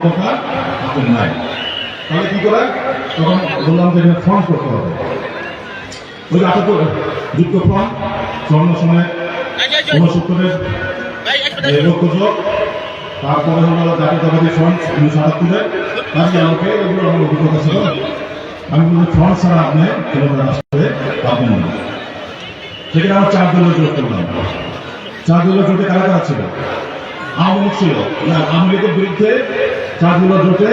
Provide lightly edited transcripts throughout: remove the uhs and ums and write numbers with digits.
কথা আপনার নাই, তাহলে কি করে? তখন বললাম যে ফর্ম করতে হবে। ওই আপাতত যুক্ত ফর্ম চন্দ্র সময় ৬৯-এর ঐক্যযোগ, তারপরে হলো জাতীয়তাবাদী ফ্রন্ট ১৯৭৮-এর, কাজে আমাকে এগুলো আমার অভিজ্ঞতা ছিল। আমি বলছি ফ্রন্ট ছাড়া আপনি ক্ষমতা আসতে পারবেন না। সেখানে আমার ৪ দলীয় জোট করলাম। ৪ দলীয় জোটে কারা কারা ছিল? আওয়ামী লীগ ছিল না, আওয়ামী লীগের বিরুদ্ধে ৪ দলীয় জোটে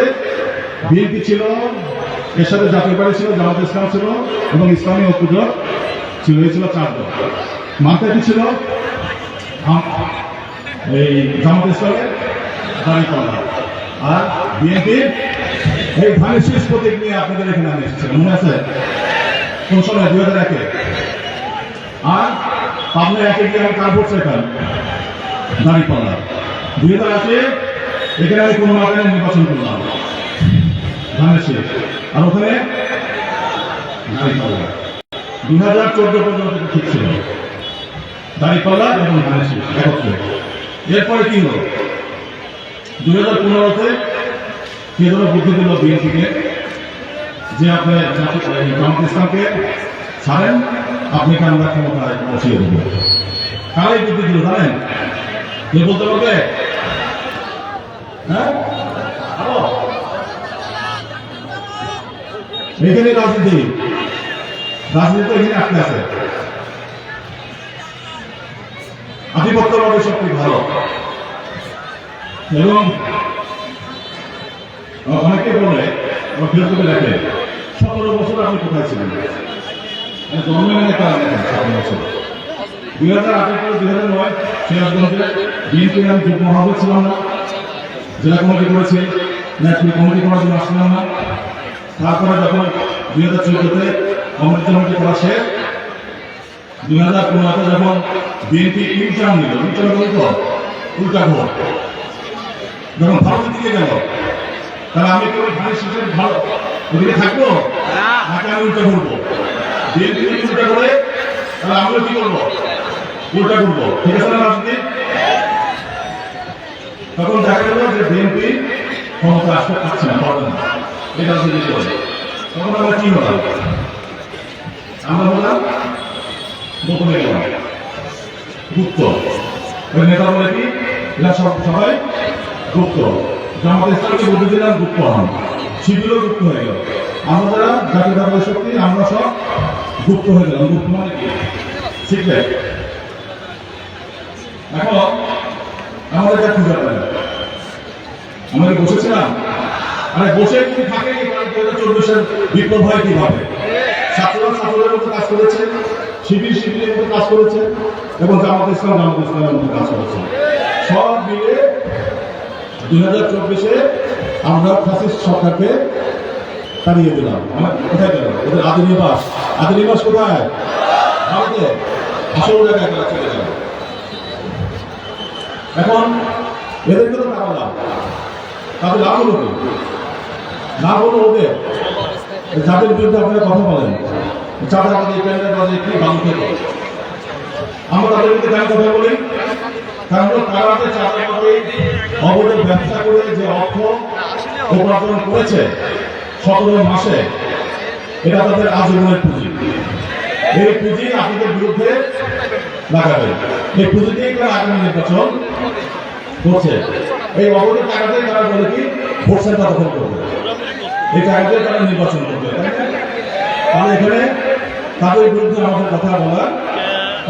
বিএনপি ছিল, এর সাথে জাতীয় পার্টি ছিল, জামাত ইসলাম ছিল এবং ইসলামী ঐক্যজোট ছিল। এই ছিল ৪ দল। মাথায় কি ছিল? এই জামাত ইসলামের দাঁড়িপাল্লা আর বিএনপির এই ধানের শীষ প্রতীক নিয়ে আপনাদের এখানে আমি এসেছিলাম, মনে আছে? কোন সময় ২০০১-এ। আর আপনি একে গিয়ে আমি কার ভোট চাইতাম? দাঁড়িপাল্লা। ২০০৮-এ এখানে আমি কোনো মাধ্যমে নির্বাচন করলাম ধানের শীষ, আর ওখানে দাঁড়িপাল্লা। ২০১৪ পর্যন্ত ঠিক ছিল দাঁড়িপাল্লা এবং ধানের শীষ একত্রে। এরপরে কি হলো? ২০১৫-তে কি ধরনের বুদ্ধি দিল বিএনপিকে যে আপনি জামাত ইসলামকে ছাড়েন, আপনি আমরা ক্ষমতায় বসিয়ে দেব। কারাই বুদ্ধি দিল জানেন? কে বলতে পারবে? হ্যাঁ, এখানে রাজনীতি তো এখানে আটকে আছে। আধিপত্যবাদের শক্তি ভালো, এবং অনেকে বলে ফেসবুকে লেখে ১৭ বছর আপনি কোথায় ছিলেন? জন্মের কারণে ১৭ বছর। ২০০৮ থেকে ২০০৯ সিরাজগঞ্জে বিএনপির আমি যুগ্ম মহাসচিব ছিলাম না, জেলা কমিটি করেছি, নেত্রী কমিটি করার জন্য আসছিলাম না। তারপরে যখন ২০১৪-তে কমিটি করা শেষ, ২০১৫-তে যখন বিএনপি ইন্টার্ন নিল, ইন্টার্ন বলতো উল্টা ভোট, যখন ভারতের দিকে গেল, তাহলে আমি কেউ ধানের শীষের ভালো ওদিকে থাকবো নাকি আমি উল্টা করবো? বিএনপি উল্টা করে তাহলে আমিও কি করবো? উল্টা করবো। ঠিক আছে না রাজনীতি? তখন দেখা গেল যে বিএনপি ক্ষমতা আসতে পারছে না, পারবে না, এটা রাজনীতি করে। তখন আমরা কি হলাম? আমরা বললাম গোপনে গেলাম, গুপ্ত। ওই নেতা বলে কি এরা সবাই গুপ্ত। জামাত ইসলামকে বুদ্ধি দিলাম গুপ্ত হন, শিবিরও গুপ্ত হয়ে গেল। আমরা যারা জাতীয়তাবাদী শক্তি আমরা সব গুপ্ত হয়ে গেলাম। গুপ্ত মানে কি? সিক্রেট। এখন আমাদের যা খুঁজে পাই না, আমরা বসেছিলাম, আরে বসে কিন্তু থাকে ২০২৪-এর বিপ্লব হয় কিভাবে? ছাত্ররা ছাত্রদের মতো কাজ করেছে, শিবিরের মতো কাজ করেছে, এবং জামাত ইসলামের মতো কাজ করেছে। সব মিলে ২০২৪-এ আমরা ফ্যাসিস্ট সরকারকে তাড়িয়ে দিলাম। কোথায় গেল? ওদের আদিনিবাস কোথায়? ভারতে। আসল জায়গায় তারা চলে গেল। এখন এদেরকে তো তাড়ালাম, তাদের লাভ হলো কি? লাভ হলো ওদের যাদের বিরুদ্ধে আপনারা কথা বলেন, চাঁদাবাদী, টেন্ডারবাদী, কি বালু খেতে। আমরা তাদের বিরুদ্ধে কেন কথা বলি? কারণ তারা যে চাঁদাবাদী অবৈধ ব্যবসা করে যে অর্থ উপার্জন করেছে ১৭ মাসে, এটা তাদের আজীবনের পুঁজি। এই পুঁজি আপনাদের বিরুদ্ধে লাগাবে। এই পুঁজি দিয়ে তারা আগামী নির্বাচন করছে। এই অবৈধ টাকাতে তারা বলে কি ভোট সেন্টার দখল করবে, এই টাকা দিয়ে তারা নির্বাচন করবে। তাহলে এখানে তাদের বিরুদ্ধে আমাদের কথা বলার